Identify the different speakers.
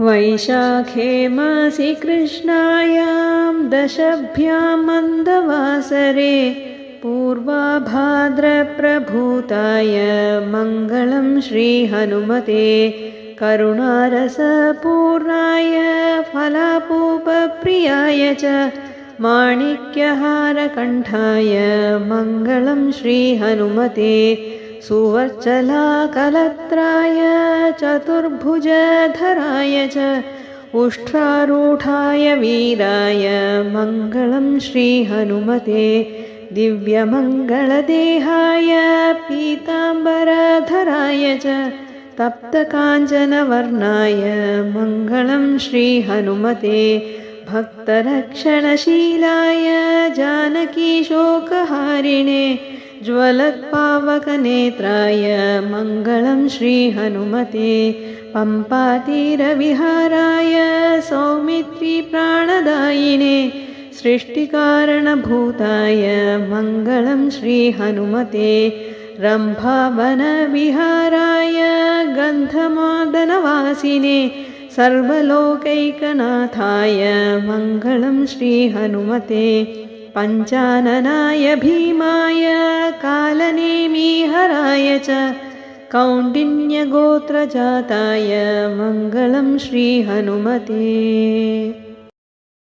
Speaker 1: वैशाखे मासि कृष्णायां दशभ्यां मन्दवासरे पूर्वाभाद्रप्रभूताय मङ्गलं श्रीहनुमते करुणारसपूर्णाय फलापूपप्रियाय च माणिक्यहारकण्ठाय मङ्गलं श्रीहनुमते सुवर्चलाकलत्राय चतुर्भुजधराय च उष्ट्रारूढाय वीराय मङ्गलं श्रीहनुमते दिव्यमङ्गलदेहाय पीताम्बरधराय च तप्तकाञ्चनवर्णाय मङ्गलं श्रीहनुमते भक्तरक्षणशीलाय जानकीशोकहारिणे ज्वलत्पावकनेत्राय मङ्गलं श्रीहनुमते पम्पातीरविहाराय सौमित्रीप्राणदायिने सृष्टिकारणभूताय मङ्गलं श्रीहनुमते रम्भावनविहाराय गन्धमादनवासिने सर्वलोकैकनाथाय मङ्गलं श्रीहनुमते पञ्चाननाय भीमाय कालनेमिहराय च कौण्डिन्यगोत्रजाताय मङ्गलं श्रीहनुमते।